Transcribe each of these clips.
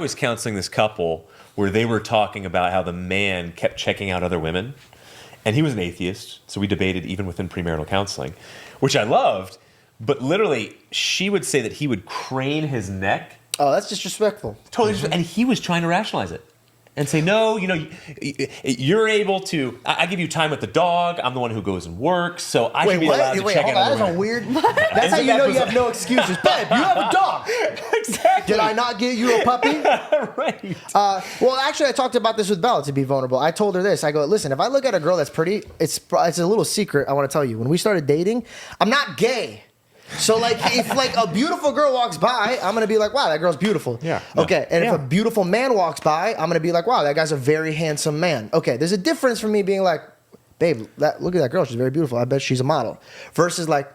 was counseling this couple where they were talking about how the man kept checking out other women, and he was an atheist, so we debated even within premarital counseling, which I loved. But literally, she would say that he would crane his neck. Oh, that's disrespectful. Totally, and he was trying to rationalize it and say, no, you're able to. I give you time with the dog. I'm the one who goes and works, so I should be allowed to check out other women. That's a weird. That's how you know you have no excuses. Babe, you have a dog. Exactly. Did I not get you a puppy? Right. Well, actually, I talked about this with Bella, to be vulnerable. I told her this. I go, listen, if I look at a girl that's pretty, it's a little secret I want to tell you. When we started dating, I'm not gay. So, like, if, like, a beautiful girl walks by, I'm going to be like, wow, that girl's beautiful. Yeah. Okay, and if a beautiful man walks by, I'm going to be like, wow, that guy's a very handsome man. Okay, there's a difference from me being like, babe, look at that girl. She's very beautiful. I bet she's a model. Versus like,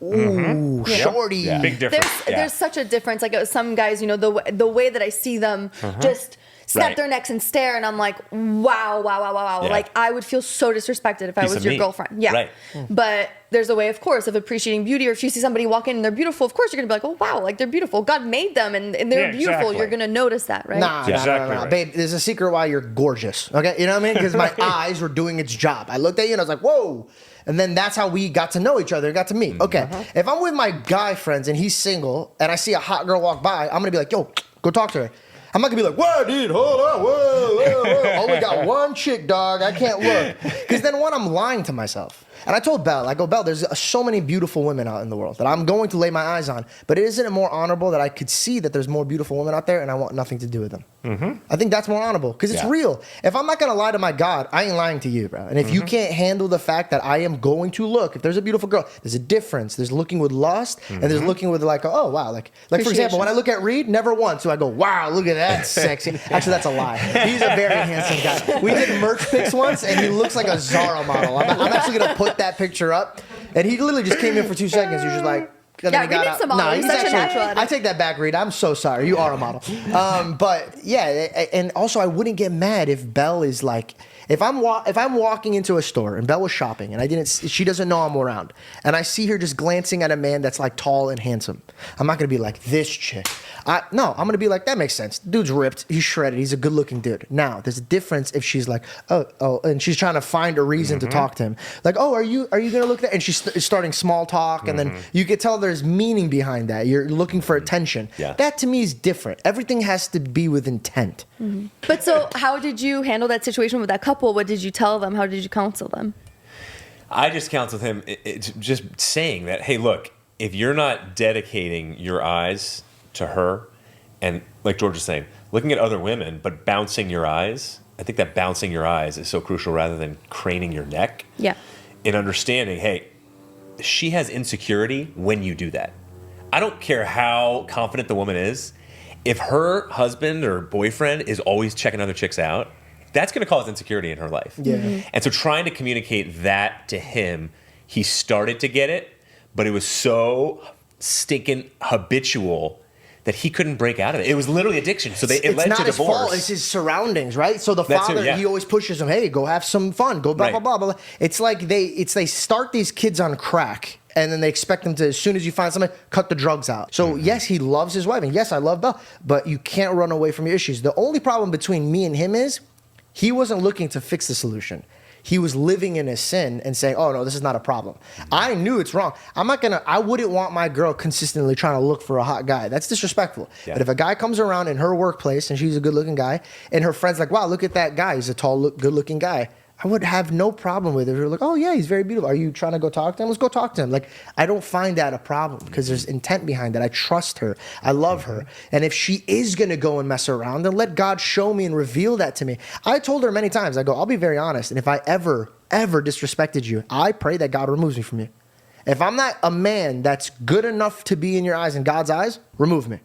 ooh, shorty. Yeah. Big difference. There's such a difference. Like some guys, the way that I see them just snap their necks and stare, and I'm like, wow. Yeah. Like, I would feel so disrespected if I was your girlfriend. Yeah. Right. But there's a way, of course, of appreciating beauty. Or if you see somebody walk in and they're beautiful, of course you're going to be like, oh, wow, like they're beautiful. God made them and they're beautiful. Exactly. You're going to notice that, right? Nah, right. Babe, there's a secret why you're gorgeous. Okay, you know what I mean? Because my eyes were doing its job. I looked at you and I was like, whoa. And then that's how we got to know each other, got to meet. Okay, if I'm with my guy friends and he's single and I see a hot girl walk by, I'm going to be like, yo, go talk to her. I'm not going to be like, whoa, dude, hold on, whoa. Only got one chick, dog. I can't look. Because then I'm lying to myself. And I told Belle, I go, Belle, there's so many beautiful women out in the world that I'm going to lay my eyes on. But isn't it more honorable that I could see that there's more beautiful women out there and I want nothing to do with them? I think that's more honorable because it's real. If I'm not going to lie to my God, I ain't lying to you, bro. And if you can't handle the fact that I am going to look, if there's a beautiful girl, there's a difference. There's looking with lust and there's looking with like, oh, wow. Like for example, when I look at Reed, never once do I go, wow, look at that sexy. Actually, that's a lie. He's a very handsome guy. We did merch pics once and he looks like a Zara model. I'm actually going to put that picture up. And he literally just came in for 2 seconds. He was just like, yeah, Reed needs a model. He's such a natural at it. I take that back, Reed. I'm so sorry. You are a model. But yeah, and also I wouldn't get mad if Belle is like, if I'm walking into a store and Belle was shopping and she doesn't know I'm around, and I see her just glancing at a man that's like tall and handsome, I'm not gonna be like, this chick. No, I'm gonna be like, that makes sense. Dude's ripped, he's shredded, he's a good looking dude. Now, there's a difference if she's like, oh, and she's trying to find a reason to talk to him. Like, oh, are you gonna look there? And she's starting small talk, and then you can tell there's meaning behind that. You're looking for attention. Yeah. That to me is different. Everything has to be with intent. But so how did you handle that situation with that couple? What did you tell them? How did you counsel them? I just counseled him. It's just saying that, hey, look, if you're not dedicating your eyes to her, and like George was saying, looking at other women, but bouncing your eyes, I think that bouncing your eyes is so crucial rather than craning your neck. Yeah. In understanding, hey, she has insecurity when you do that. I don't care how confident the woman is. If her husband or boyfriend is always checking other chicks out, that's going to cause insecurity in her life. Yeah. And so trying to communicate that to him, he started to get it, but it was so stinking habitual that he couldn't break out of it. It was literally addiction. So it led to divorce. It's not his fault. It's his surroundings, right? So the father, he always pushes him, hey, go have some fun. Go blah, blah, blah, blah. It's like they start these kids on crack, and then they expect them to, as soon as you find somebody, cut the drugs out. So yes, he loves his wife, and yes, I love Belle, but you can't run away from your issues. The only problem between me and him is he wasn't looking to fix the solution. He was living in his sin and saying, oh no, this is not a problem. I knew it's wrong. I wouldn't want my girl consistently trying to look for a hot guy. That's disrespectful. Yeah. But if a guy comes around in her workplace and she's a good looking guy and her friend's like, wow, look at that guy. He's a tall, good looking guy. I would have no problem with it. We're like, oh yeah, he's very beautiful. Are you trying to go talk to him? Let's go talk to him. Like, I don't find that a problem because there's intent behind it. I trust her. I love her. And if she is going to go and mess around, then let God show me and reveal that to me. I told her many times, I go, I'll be very honest. And if I ever disrespected you, I pray that God removes me from you. If I'm not a man that's good enough to be in your eyes, in God's eyes, remove me.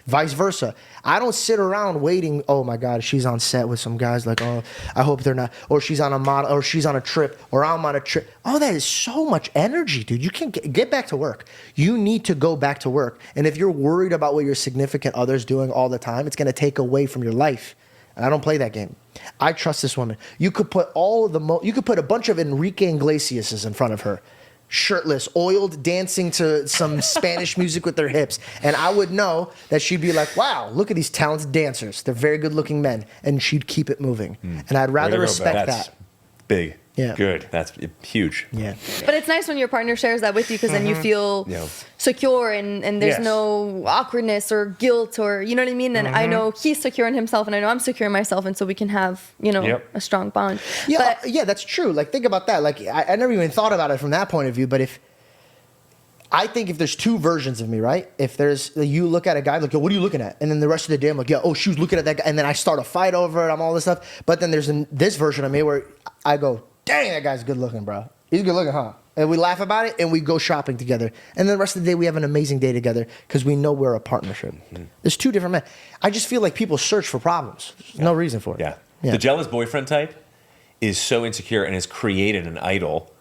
Vice versa. I don't sit around waiting, oh my God, she's on set with some guys like, oh, I hope they're not, or she's on a model, or she's on a trip, or I'm on a trip. Oh, that is so much energy, dude. You can't get back to work. You need to go back to work. And if you're worried about what your significant other's doing all the time, it's going to take away from your life. And I don't play that game. I trust this woman. You could put you could put a bunch of Enrique Iglesias in front of her. shirtless, oiled, dancing to some Spanish music with their hips. And I would know that she'd be like, wow, look at these talented dancers. They're very good looking men. And she'd keep it moving. And I'd rather respect that. Big. Yeah. Good. That's huge. Yeah. But it's nice when your partner shares that with you, because then you feel secure, and there's no awkwardness or guilt, or, you know what I mean? And I know he's secure in himself, and I know I'm secure in myself. And so we can have, a strong bond. Yeah, yeah, that's true. Like, think about that. Like, I never even thought about it from that point of view. But I think if there's two versions of me, right? If there's, you look at a guy, like, yo, what are you looking at? And then the rest of the day, I'm like, yeah, oh, she was looking at that guy. And then I start a fight over it. I'm all this stuff. But then there's this version of me where I go, dang, that guy's good looking, bro. He's good looking, huh? And we laugh about it, and we go shopping together. And then the rest of the day, we have an amazing day together because we know we're a partnership. There's two different men. I just feel like people search for problems. There's no reason for it. Yeah. The jealous boyfriend type is so insecure and has created an idol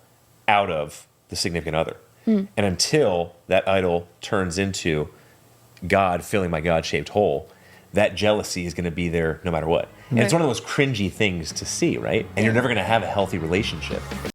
out of the significant other. And until that idol turns into God filling my God-shaped hole, that jealousy is going to be there no matter what. And it's one of those cringy things to see, right? And you're never going to have a healthy relationship.